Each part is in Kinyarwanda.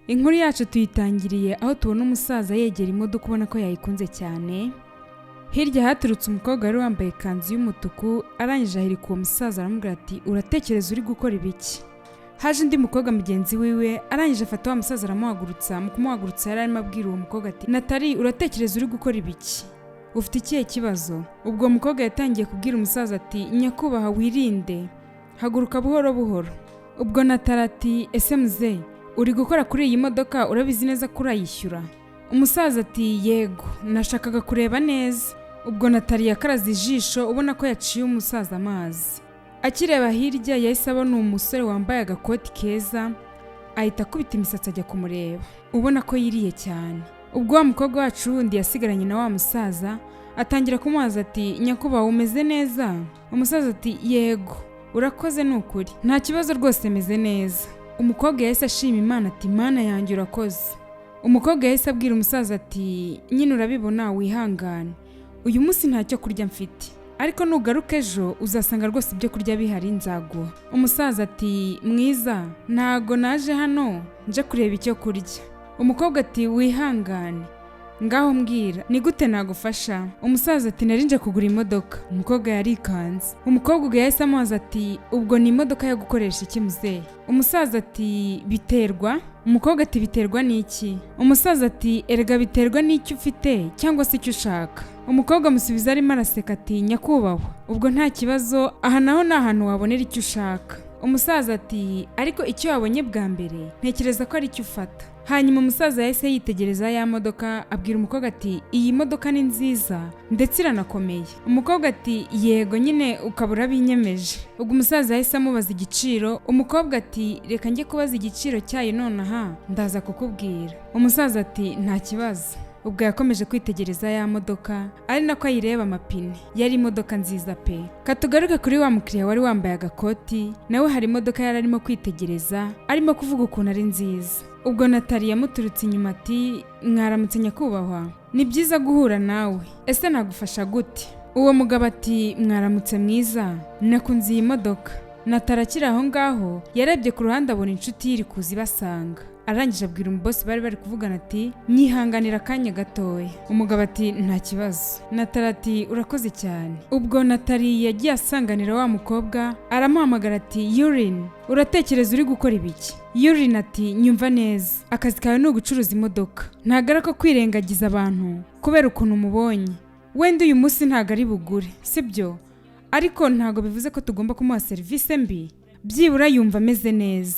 Inkuru yacu tuyitangiriye aho tubona umusaza yegera imodoka ubona ko yayikunze cyane. Hirya haturutse umukobwa wari wambaye ikanzu y'umutuku, arangije ahirika uwo musaza aramubwira ati uratekereza uri gukora ibiki? Haje undi mukobwa mugenzi wiwe, arangije afata wa musaza aramuhagurutsa. Mu kumuhagurutsa yari arimo abwira uwo mukobwa ati Natali, uratekereza uri gukora ibiki? Ufite ikihe kibazo? Ubwo uwo mukobwa yatangiye kubwira umusaza ati nyakubaha wirinde, haguruka buhoro buhoro. Ubwo Natali ati ese muzehe, uri gukora kuri iyi modoka urabizi neza ko urayishyura? Umusaza ati yego, nashakaga kureba neza. Ubwo Natali yakaraze ijisho ubona ko yaciye umusaza amazi. Akireba hirya yahise abona umusore wambaye agakoti keza, ahita akubita imisatsi ajya kumureba ubona ko yiriye cyane. Ubwo wa mukobwa wacu wundi yasigaranye na wa musaza atangira kumubaza ati nyakubaha umeze neza? Umusaza ati yego, urakoze nukuri, nta kibazo rwose meze neza. Umukobwa yahise ashima Imana ati Mana yanjye urakoze. Umukobwa yahise abwira umusaza ati nyine urabibona wihangane, uyu munsi ntacyo kurya mfite, ariko nugaruka ejo uzasanga rwose ibyo kurya bihari nzaguha. Umusaza ati mwiza, ntago naje hano nje kureba icyo kurya. Umukobwa ati wihangane, ngaho mbwira ni gute nagufasha? Umusaza ati nari nje kugura imodoka. Umukobwa yarikanze. Umukobwa ubwo yahise amubaza ati ubwo ni imodoka yo gukoresha iki muzehe? Umusaza ati biterwa. Umukobwa ati biterwa n'iki? Umusaza ati erega biterwa n'icyo ufite cyangwa se icyo ushaka. Umukobwa amusubiza arimo araseka ati nyakubahwa, ubwo nta kibazo, aha naho ni ahantu wabonera icyo ushaka. Umusaza ati ariko icyo wabonye bwa mbere ntekereza ko ari icyo ufata. Hanyuma umusaza yahise yitegereza ya modoka abwira umukobwa ati iyi modoka ni nziza ndetse iranakomeye. Umukobwa ati yego nyine ukaba urabinyemeje. Ubwo umusaza yahise amubaza igiciro. Umukobwa ati reka njye kubaza igiciro cyayo nonaha ndaza kukubwira. Umusaza ati nta kibazo. Ubwo yakomeje kwitegereza ya modoka ari nako ayireba amapine. Yari imodoka nziza pe. Katugaruke kuri wa mukiriya wari wambaye agakoti, nawe hari imodoka yari arimo kwitegereza arimo kuvuga ukuntu ari nziza. Ubwo Natali yamuturutse inyuma ati mwaramutse nyakubahwa, ni byiza guhura nawe, ese nagufasha gute? Uwo mugabo ati mwaramutse mwiza, nakunze iyi modoka. Natali akiri aho ngaho yarebye ku ruhande abona inshuti iri kuza ibasanga. Arangije abwira umubosi bari kuvugana ati nyihanganira akanya gatoya. Umugabo ati nta kibazo. Natali ati urakoze cyane. Ubwo Natali yagiye asanganira wa mukobwa aramuhamagara ati Yurin, uratekereza uri gukora ibiki? Yurin ati nyumva neza, akazi kawe ni ugucuruza imodoka, ntagara ko kwirengagiza abantu kubera ukuntu umubonye. Wenda uyu munsi ntago ari bugure, sibyo? Ariko ntago bivuze ko tugomba kumuha serivisi mbi. Byibura yumva ameze neza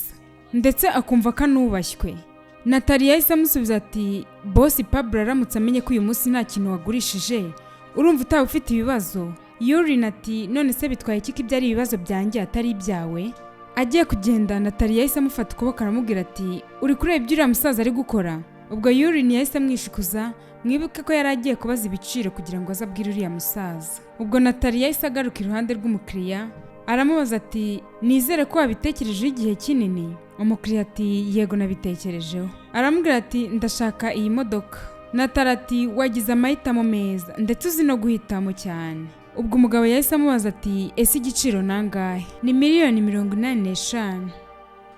ndetse akumva ko anubashywe. Natali yahise amusubiza ati bosi Pablo aramutse amenye ko uyu munsi nta kintu wagurishije, urumva utaba ufite ibibazo? Yurin ati none se bitwaye iki ko ibyo ari ibibazo byanjye atari ibyawe? Agiye kugenda Natali yahise amufata ukuboko aramubwira ati uri kureba ibyo uriya musaza ari gukora? Ubwo Yurin yahise amwishikuza. Mwibuke ko yari agiye kubaza ibiciro kugira ngo azabwire uriya musaza. Ubwo Natali yahise agaruka iruhande rw'umukiriya aramubaza ati nizere ko wabitekerejeho igihe kinini? Umukiriya ati yego nabitekerejeho. Aramubwira ati ndashaka iyi modoka. Natali ati wagize amahitamo meza ndetse uzi no guhitamo cyane. Ubwo umugabo yahise amubaza ati ese igiciro nangahe? Ni $185,000.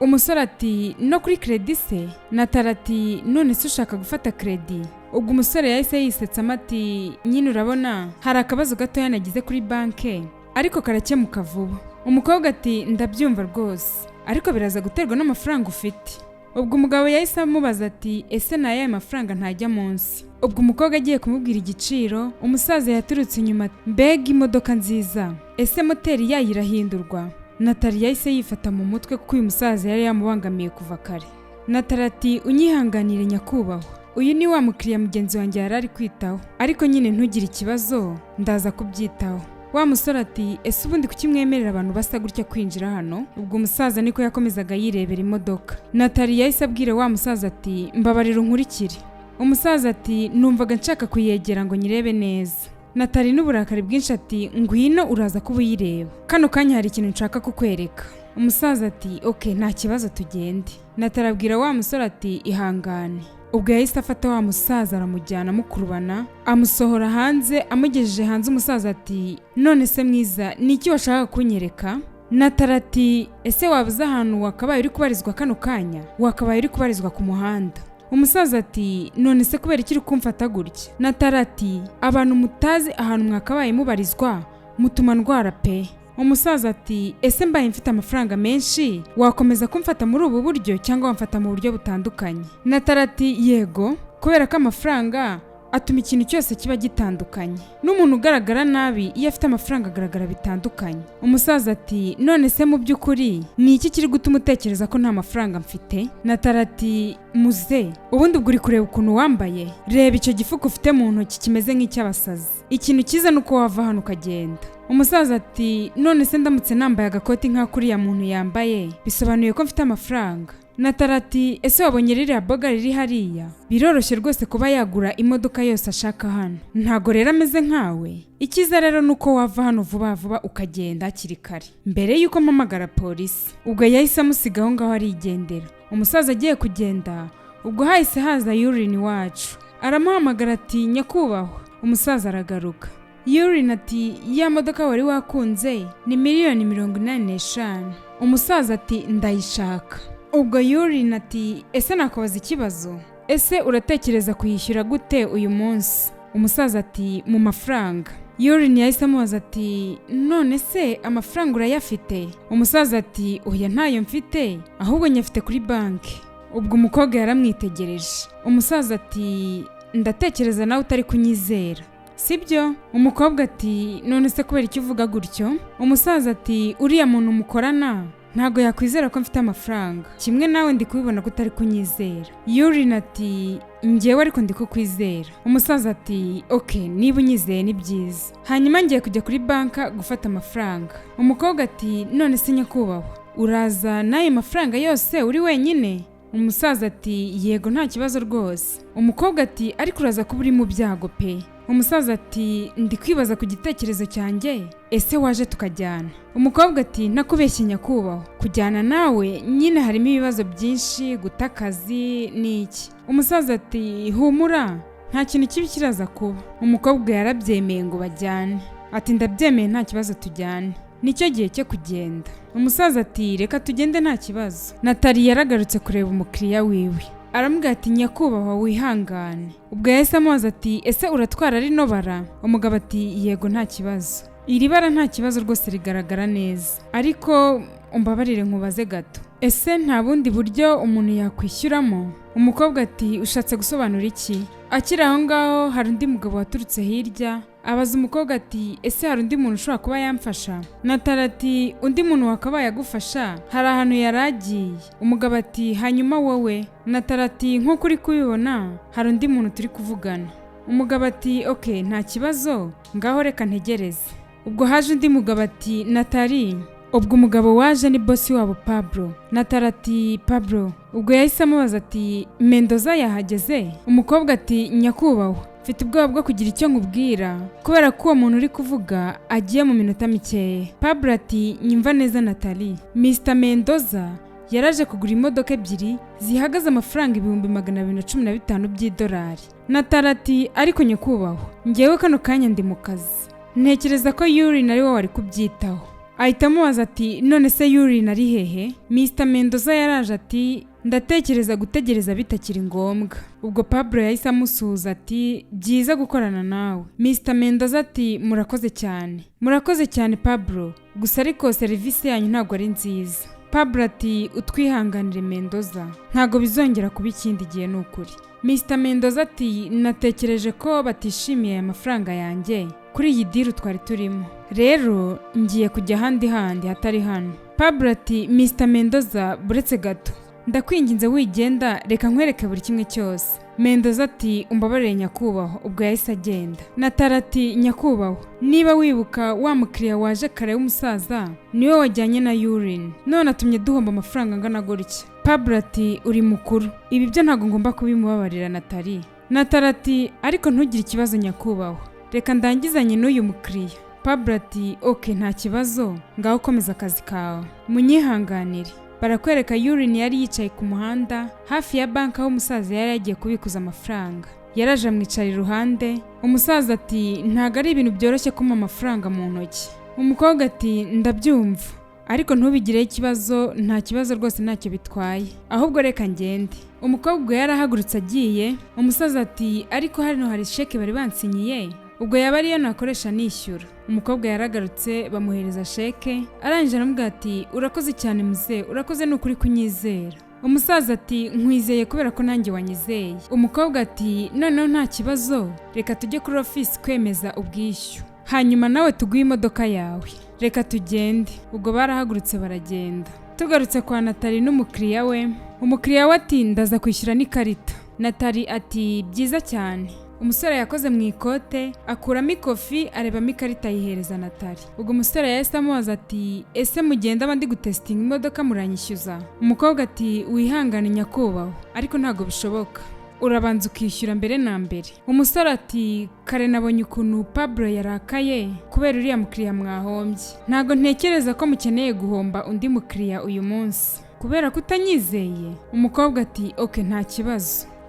Umusore ati no kuri kredi se? Natali ati none se ushaka gufata kredi? Ubwo umusore yahise yisetsa ati nyine urabona hari akabazo gato yanagize kuri banke ariko karakemuka vuba. Umukobwa ati ndabyumva rwose, ariko biraza guterwa n'amafaranga ufite. Ubwo umugabo yahise amubaza ati ese na yaye mafaranga ntajya munsi? Ubwo umukobwa agiye kumubwira igiciro, umusaza yaturutse inyuma mbega imodoka nziza, ese moteri yayo irahindurwa? Natali yahise yifata mu mutwe kuko uyu musaza yari yamubangamiye kuva kare. Natali ati unyihanganire nyakubahwa, uyu ni wa mukiriya mugenzi wanjye yari ari kwitaho, ariko nyine ntugire ikibazo ndaza kubyitaho. Wa musore ati ese ubundi kuki mwemerera abantu basa gutya kwinjira hano? Ubwo umusaza niko yakomezaga yirebera imodoka. Natali yahise abwira wa musaza ati mbabarira unkurikire. Umusaza ati numvaga nshaka kuyegera ngo nyirebe neza. Natali n'uburakari bwinshi ati ngwino uraza kuba uyireba, kano kanya hari ikintu nshaka kukwereka. Umusaza ati okay nta kibazo tugende. Natali abwira wa musore ati ihangane. Ubwo yahise afata wa musaza aramujyana mukurubana amusohora hanze. Amugejeje hanze umusaza ati none se mwiza niki washaka kunyereka? Natara ati ese wabuze ahantu wakabaye uri kubarizwa kano kanya? Wakabaye uri kubarizwa ku muhanda. Umusaza ati none se kubera iki uri kumfata gutya? Natara ati abantu mutazi ahantu mwakabaye mubarizwa mutuma ndwara pe. Umusaza ati ese mbaye mfite amafaranga menshi wakomeza kumfata muri ubu buryo cyangwa wamfata mu buryo butandukanye? Natara ati yego, kubera ko amafaranga atuma ikintu cyose kiba gitandukanye. N'umuntu ugaragara nabi iyo afite amafaranga agaragara bitandukanye. Umusaza ati none se mu by'ukuri ni iki kiri gutuma utekereza ko nta mafaranga mfite? Natara ati muze, ubundi ubwo uri kureba ukuntu wambaye, reba icyo gifuko ufite mu ntoki kimeze nk'icy'abasazi. Ikintu cyiza nuko wava hano ukagenda. Umusaza ati none se ndamutse nambaye agakoti nk'akuriya muntu yambaye bisobanuye ko mfite amafaranga? Natara ati ese wabonye ririya boga riri hariya? Biroroshye rwose kuba yagura imodoka yose ashaka hano, ntago rero ameze nkawe. Ikiza rero nuko wava hano vuba vuba ukagenda hakiri kare mbere yuko mpamagara polisi. Ubwo yahise amusiga aho ngaho arigendera. Umusaza agiye kugenda, ubwo hahise haza Urine wacu aramuhamagara ati nyakubahwa. Umusaza aragaruka. Urine ati ya modoka wari wakunze ni $185,000. Umusaza ati ndayishaka. Ubwo Urine ati ese nakubaza ikibazo? Ese uratekereza kuyishyura gute uyu munsi? Umusaza ati mu mafaranga. Urine yahise amubaza ati none se amafaranga urayafite? Umusaza ati oya ntayo mfite, ahubwo nyafite kuri banki. Ubwo umukobwa yaramwitegereje. Umusaza ati ndatekereza nawe utari kunyizera, sibyo? Umukobwa ati none se kubera icyo uvuga gutyo? Umusaza ati uriya muntu mukorana ntago yakwizera ko mfite amafaranga, kimwe nawe ndi kubibona ko utari kunyizera. Urine ati njyewe ariko ndi kukwizera. Umusaza ati okay, niba unyizeye ni byiza. Hanyuma ngiye kujya kuri banka gufata amafaranga. Umukobwa ati none se nyakubahwa uraza n'ayo mafaranga yose uri wenyine? Umusaza ati yego nta kibazo rwose. Umukobwa ati ariko uraza kuba uri mu byago pe. Umusaza ati ndi kwibaza ku gitekerezo cyanjye, ese waje tukajyana? Umukobwa ati nakubeshye nyakubahwa, kujyana nawe nyine harimo ibibazo byinshi, guta akazi n'iki. Umusaza ati humura nta kintu kibi kiraza kuba. Umukobwa yarabyemeye ngo bajyane. Ati ndabyemeye nta kibazo tujyane, nicyo gihe cyo kugenda. Umusaza ati reka tugende nta kibazo. Natali yaragarutse kureba umukiriya wiwe. Aramubwira ati nyakubahwa wihangane. Ubwo yahise amubaza ati ese uratwara rino bara? Umugabo ati yego nta kibazo. Iri bara nta kibazo rwose rigaragara neza, ariko umbabarire nkubaze gato, ese nta bundi buryo umuntu yakwishyuramo? Umukobwa ati ushatse gusobanura iki? Akiri aho ngaho hari undi mugabo waturutse hirya abaza umukobwa ati ese hari undi muntu ushobora kuba yamfasha? Natali ati undi muntu wakabaye agufasha hari ahantu yaragiye. Umugabo ati hanyuma wowe? Natali ati nk'uko uri kubibona hari undi muntu turi kuvugana. Umugabo ati okay nta kibazo, ngaho reka ntegereze. Ubwo haje undi mugabo ati Natali. Ubwo umugabo waje ni boss wabo Pablo. Natali ati Pablo. Ubwo yahise amubaza ati Mendoza yahageze? Umukobwa ati nyakubahwa mfite ubwoba bwo kugira icyo nkubwira kubera ko uwo muntu uri kuvuga agiye mu minota mikeya. Pablo ati nyumva neza Natali, Mr Mendoza yaraje kugura imodoka ebyiri zihagaze amafaranga $215 by'idolari. Natali ati ariko nyakubahwa ngewe kano kanya ndi mu kazi, ntekereza ko Urine ari wowe wari kubyitaho. Ahita amubaza ati none se Urine ari hehe? Mr Mendoza yaraje ati ndatekereza gutegereza bitakiri ngombwa. Ubwo Pablo yahise amusuhuza ati byiza gukorana nawe. Mr Mendoza ati murakoze cyane. Murakoze cyane Pablo, gusa ariko serivisi yanyu ntabwo ari nziza. Pablo ati utwihanganire Mendoza, ntago bizongera kuba ikindi gihe n'ukuri. Mr Mendoza ati natekereje ko batishimiye aya mafaranga yanjye kuri iyi deal twari turimo, rero ngiye kujya handi hatari hano. Pablo ati Mr Mendoza buretse gato, ndakwinginze wigenda reka nkwereke buri kimwe cyose. Mendoza ati umbabarire nyakubahwa. Ubwo yahise agenda. Natali ati nyakubahwa niba wibuka wa mukiriya waje kare w'umusaza niwe wajyanye na Urine, none atumye duhomba amafaranga angana gutya. Pablo ati uri mukuru, ibi byo ntago ngomba kubimubabarira Natali. Natali ati ariko ntugire ikibazo nyakubahwa, reka ndangizanye n'uyu mukiriya. Pablo ati okay nta kibazo, ngaho komeza akazi kawe, munyihanganire. Barakwereka Urine yari yicaye ku muhanda hafi ya banka aho umusaza yari yagiye kubikuza amafaranga. Yaraje amwicara iruhande. Umusaza ati ntago ari ibintu byoroshye kuma amafaranga mu ntoki. Umukobwa ati ndabyumva, ariko ntubigire ikibazo, nta kibazo rwose ntacyo bitwaye, ahubwo reka ngende. Umukobwa yarahagurutse agiye. Umusaza ati ariko hano hari sheke bari bansinyiye, ubwo yaba ariyo nakoresha nishyura. Umukobwa yaragarutse bamuhereza sheke, arangije aramubwira ati urakoze cyane muze, urakoze n'ukuri kunyizera. Umusaza ati nkwizeye kubera ko nanjye wanyizeye. Umukobwa ati noneho nta kibazo, reka tujye kuri office kwemeza ubwishyu, hanyuma nawe tuguhe imodoka yawe, reka tugende. Ubwo barahagurutse baragenda. Tugarutse kwa Natali n'umukiriya we. Umukiriya we ati ndaza kwishyura n'ikarita. Natali ati byiza cyane. Umusore yakoze mu ikote, akuramo ikofi, arebamo ikarita yihereza Natali. Ubwo umusore yahise amubaza ati ese mugenda abandi gutestinga imodoka muranyishyuza? Umukobwa ati wihangane nyakubahwa, ariko ntago bishoboka, urabanza ukishyura mbere na mbere. Umusore ati kare nabonye ukuntu Pablo yarakaye kubera uriya mukiriya mwahombye, ntago ntekereza ko mukeneye guhomba undi mukiriya uyu munsi kubera kutanyizeye. Umukobwa ati okay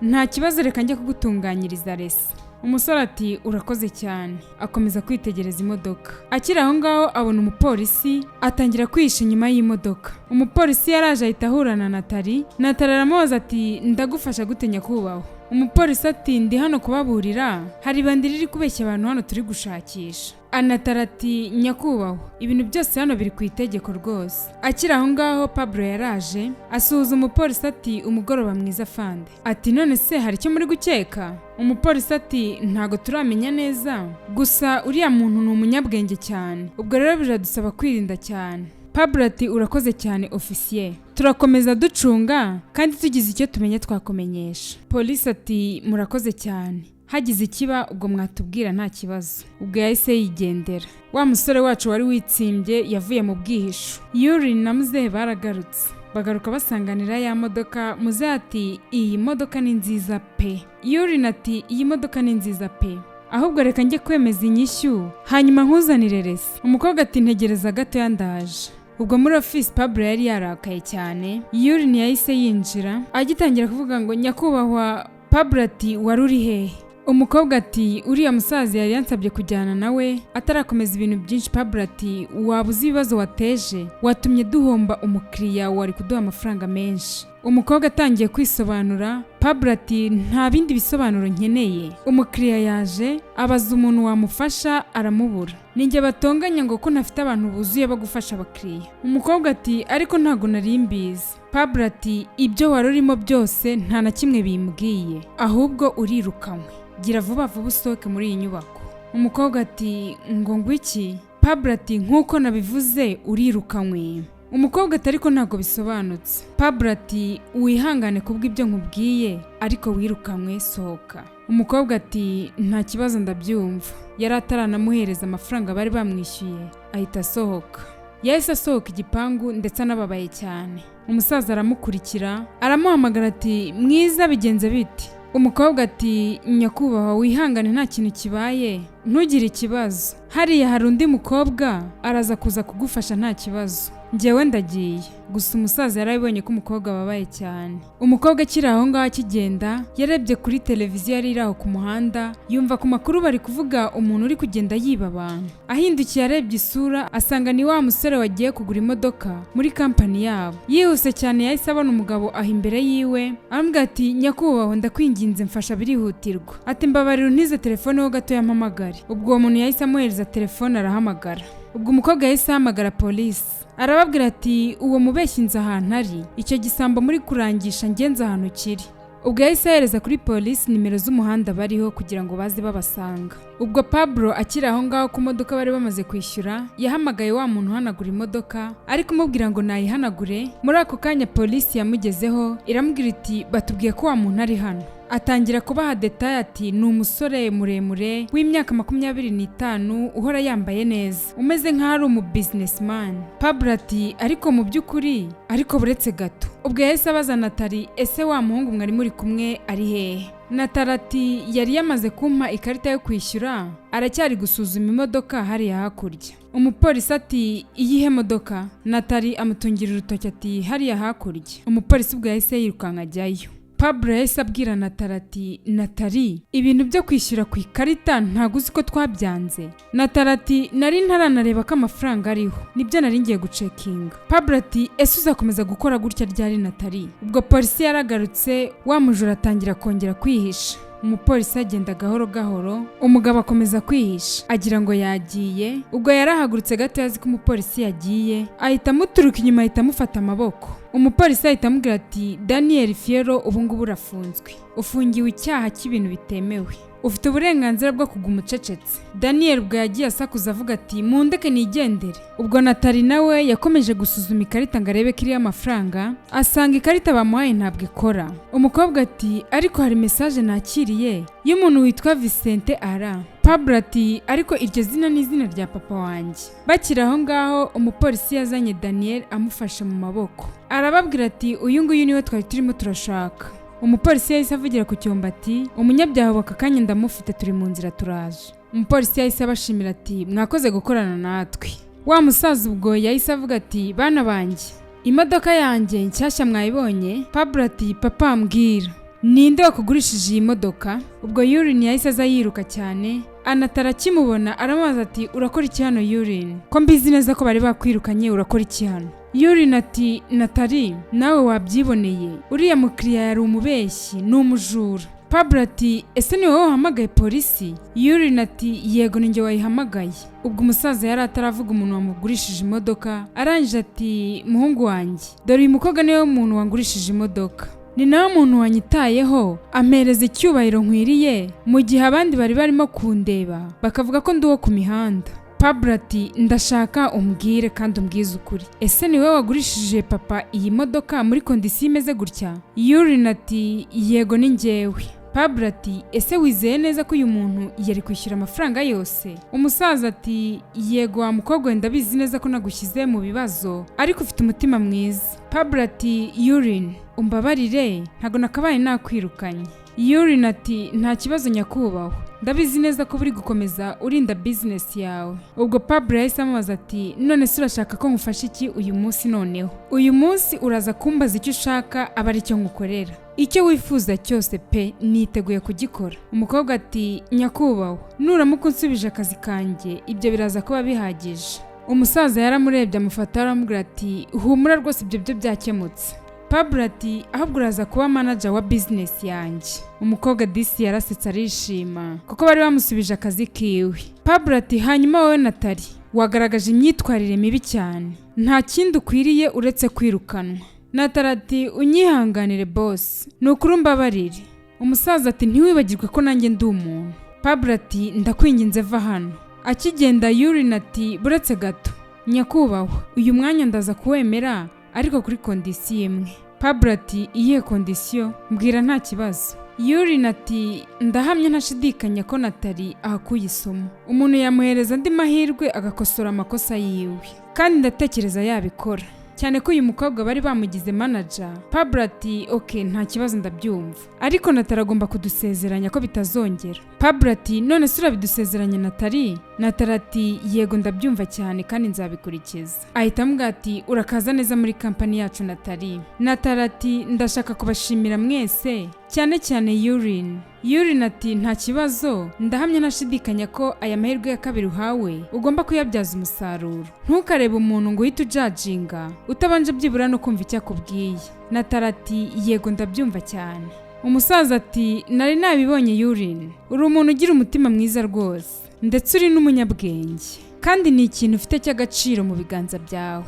nta kibazo reka njye kugutunganyiriza resi. Umusore ati urakoze cyane, akomeza kwitegereza imodoka. Akiri aho ngaho abona umupolisi, atangira kwihisha inyuma y'imodoka. Umupolisi yaraje ahita ahura na Natali. Natali aramubaza ati ndagufasha gute nyakubahwa? Umupolisi ati ndi hano kubaburira, hari bandi riri kubeshya abantu hano turi gushakisha. Natali ati nyakubahwa, ibintu byose hano biri ku itegeko rwose. Akiri aho ngaho Pablo yaraje asuhuza umupolisi ati umugoroba mwiza fande. Ati none se hari icyo muri gukeka? Umupolisi ati ntago turamenya neza, gusa uriya muntu ni umunyabwenge cyane, ubwo rero biradusaba kwirinda cyane. Pablo ati urakoze cyane ofisiye, turakomeza ducunga kandi tugize icyo tumenya twakomenyesha. Polisi ati murakoze cyane, hagize ikiba ubwo mwatubwira nta kibazo. Ubwo yahise yigendera. Wa musore wacu wari witsimbye yavuye mu bwihisho. Yuri na muzehe baragarutse, bagaruka basanganira ya modoka. Muzehe ati iyi modoka ni nziza pe. Yuri ati iyi modoka ni nziza pe, ahubwo reka njye kwemeza inyishyu hanyuma nkuzanire resi. Umukobwa ati ntegereza gato yandaje. Ubwo muri office Pablo yari yarakaye cyane. Yuri yahise yinjira, agitangira kuvuga ngo nyakubahwa. Pablo ati wari uri hehe? Umukobwa ati uriya musaza yari yansabye kujyana nawe atarakomeza ibintu byinshi. Pablo ati waba uzi ibibazo wateje, watumye duhomba umukiriya wari kuduha amafaranga menshi. Umukobwa atangiye kwisobanura. Pablo ati nta bindi bisobanuro nkeneye, umukiriya yaje abaza umuntu wamufasha aramubura, ninjye batonganya ngo ko ntafite abantu buzuye bagufasha abakiriya. Umukobwa ati ariko ntago nari mbizi. Pablo ati ibyo wari urimo byose nta na kimwe bimbwiye, ahubwo urirukanywe, gira vuba vuba usohoke muri iyi nyubako. Umukobwa ati ngo ngwiki? Pablo ati nkuko nabivuze urirukanywe. Umukobwa ati ariko ntago bisobanutse. Pablo ati wihangane kubw'ibyo nkubwiye, ariko wirukanywe, sohoka. Umukobwa ati nta kibazo ndabyumva. Yari ataranamuhereza amafaranga bari bamwishyuye, ahita asohoka. Yahise asohoka igipangu ndetse anababaye cyane. Umusaza aramukurikira, aramuhamagara ati mwiza bigenze biti? Umukobwa ati nyakubahwa wihangane nta kintu kibaye, ntugire ikibazo, hariya hari undi mukobwa araza kuza kugufasha nta kibazo, njyewe ndagiye. Gusa umusaza yarabibonye ko umukobwa babaye cyane. Umukobwa akiri aho ngaho akigenda yarebye kuri televiziyo yari iraho ku muhanda, yumva ku makuru bari kuvuga umuntu uri kugenda yiba abantu. Ahindukiye arebye isura asanga ni wa musore wagiye kugura imodoka muri kampani yabo. Yihuse cyane yahise abona umugabo aho imbere yiwe, aramubwira ati nyakubahwa ndakwinginze mfasha birihutirwa. Ati mbabarira untize telefone ho gato yampamagare. Ubwo uwo muntu yahise amuhereza telefone arahamagara. Ubwo umukobwa yahise ahamagara polisi, arababwira ati uwo mubeshyi nzi ahantu ari, icyo gisambo muri kurangisha ngenzi ahantu kiri. Ubwo yahise ahereza kuri polisi nimero z'umuhanda bariho kugira ngo baze babasanga. Ubwo Pablo akiri aho ngaho ku modoka bari bamaze kwishyura, yahamagaye wa muntu uhanagura imodoka ari kumubwira ngo nayihanagure. Muri ako kanya polisi yamugezeho iramubwira iti batubwiye ko wa muntu ari hano. Atangira kubaha detaye ati ni umusore muremure w'imyaka 25 uhora yambaye neza, umeze nk'aho ari umu businessman. Pablo ati ariko mu by'ukuri, ariko buretse gato. Ubwo yahise abaza Natali ese wa muhungu mwari muri kumwe ari hehe? Natali ati yari yamaze kumpa ikarita yo kwishyura, aracyari gusuzuma imodoka hariya hakurya. Umupolisi ati iyihe modoka? Natali amutungira urutoki ati hariya hakurya. Umupolisi ubwo yahise yirukanka ajyayo. Pablo yahise abwira Natali ati Natali ibintu byo kwishyura ku ikarita ntago uzi ko twabyanze. Natali ati nari ntaranareba ko amafaranga ariho nibyo nari ngiye gucekinga. Pablo ati ese uzakomeza gukora gutya ryari Natali? Ubwo polisi yaragarutse wa mujura atangira kongera kwihisha. Umupolisi agenda gahoro gahoro, umugabo akomeza kwihisha agira ngo yagiye. Ubwo yarahagurutse gato yazi ko umupolisi yagiye, ahita amuturuka inyuma ahita amufata amaboko. Umupolisi ahita amubwira ati Daniel Fiero ubu ngubu urafunzwe, ufungiwe icyaha cy'ibintu bitemewe, ufite uburenganzira bwo kuguma ucecetse. Daniel ubwo yagiye asakuza avuga ati mundeke nigendere. Ubwo Natali nawe yakomeje gusuzuma ikarita ngo arebe ko iriho amafaranga, asanga ikarita bamuhaye ntabwo ikora. Umukobwa ati ariko hari message nakiriye y'umuntu witwa Vicente Ara. Pablo ati ariko iryo zina ni izina rya papa wanjye. Bakiri aho ngaho umupolisi yazanye Daniel amufashe mu maboko, arababwira ati uyu nguyu niwe twari turimo turashaka. Umupolisi yahise avugira ku cyombo ati umunyabyaha waka kanya ndamufite turi mu nzira turaje. Umupolisi yahise abashimira ati mwakoze gukorana natwe. Wa musaza ubwo yahise avuga ati bana banjye imodoka yanjye nshyashya mwayibonye? Pablo ati papa mbwira ninde wakugurishije iyi modoka? Ubwo Yurini yahise aza yiruka cyane. Anatara kimubona aramubaza ati urakora iki hano Yurini? Ko mbizi neza ko bari bakwirukanye urakora iki hano? Yurini ati Natali nawe wabyiboneye uriya mukiriya yari umubeshyi ni umujura. Pablo ati ese ni wowe wahamagaye polisi? Yurini ati yego ninjye wayihamagaye. Ubwo umusaza yari ataravuga umuntu wamugurishije imodoka, arangije ati muhungu wanjye dore uyu mukobwa niwe umuntu wangurishije imodoka, ni nawe muntu wanyitayeho ampereza icyubahiro nkwiriye mu gihe abandi bari barimo kundeba bakavuga ko ndi uwo ku mihanda. Pablo ati ndashaka umbwire kandi umbwize ukuri, ese ni wowe wagurishije papa iyi modoka muri kondisiyo imeze gutya? Yurini ati yego ni njyewe. Pablo ati ese wizeye neza ko uyu muntu yari kwishyura amafaranga yose? Umusaza ati yego wa mukobwa wenda bizi neza ko nagushyize mu bibazo ariko ufite umutima mwiza. Pablo ati Yurini umbabarire ntago nakabaye nakwirukanye. Yurini ati nta kibazo nyakubahwa, ndabizi neza ko buri gukomeza urinda business yawe. Ubwo Pablo yahise amubaza ati none se urashaka ko ngufasha iki uyu munsi? Noneho uyu munsi uraza kumbaza icyo ushaka aba ari cyo ngukorera, icyo wifuza cyose pe niteguye kugikora. Umukobwa ati nyakubahwa nuramuka unsubije akazi kanjye ibyo biraza kuba bihagije. Umusaza yaramurebye amufata aramubwira ati humura rwose ibyo byo byakemutse. Pablo ati ahubwo uraza kuba manager wa business yanjye. Umukobwa disi yarasetse arishima kuko bari bamusubije akazi kiwe. Pablo ati hanyuma wowe Natali wagaragaje imyitwarire mibi cyane, nta kindi ukwiriye uretse kwirukanwa. Natali ati unyihanganire boss nukuri mbabarire. Umusaza ati ntiwibagirwe ko nanjye ndi umuntu. Pablo ati ndakwinginze va hano. Akigenda Yurini ati buretse gato nyakubahwa uyu mwanya ndaza kuwemera ariko kuri kondisiyo imwe. Pablo ati iyihe kondisiyo? Mbwira nta kibazo. Yurini ati ndahamya ntashidikanya ko Natali ahakuye isomo, umuntu yamuhereza andi mahirwe agakosora amakosa yiwe kandi ndatekereza yabikora cyane ko uyu mukobwa bari bamugize manager. Pablo ati okay nta kibazo ndabyumva ariko Natali agomba kudusezeranya ko bitazongera. Pablo ati none se urabidusezeranya Natali? Natali ati yego ndabyumva cyane kandi nzabikurikiza. Ahita amubwira ati urakaza neza muri kampani yacu Natali. Natali ati ndashaka kubashimira mwese cyane cyane Yurini. Yurini ati nta kibazo ndahamya ntashidikanya ko aya mahirwe ya kabiri uhawe ugomba kuyabyaza umusaruro. Ntukarebe umuntu ngo uhite ujajinga utabanje byibura no kumva icyo akubwiye. Natali ati yego ndabyumva cyane. Umusaza ati nari nabibonye Yurini uri umuntu ugira umutima mwiza rwose ndetse uri n'umunyabwenge kandi ni ikintu ufite cy'agaciro mu biganza byawe.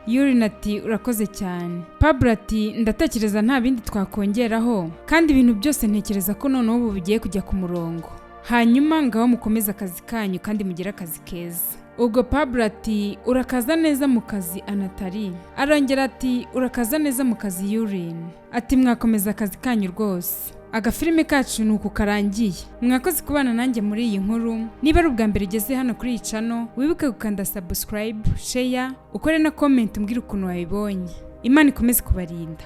Yurini ati urakoze cyane. Pablo ati ndatekereza nta bindi twakongeraho kandi ibintu byose ntekereza ko noneho ubu bigiye kujya ku murongo, hanyuma ngaho mukomeze akazi kanyu kandi mugire akazi keza. Ubwo Pablo ati urakaza neza mu kazi Natali. Arongera ati urakaza neza mu kazi Yurini. Ati mwakomeza akazi kanyu rwose. Agafilime kacu nuko karangiye. Mwakoze kubana nanjye muri iyi nkuru. Niba ari ubwa mbere ugeze hano kuri iyi channel wibuke gukanda subscribe, share, ukore na comment umbwire ukuntu wabibonye. Imana ikomeze kubarinda.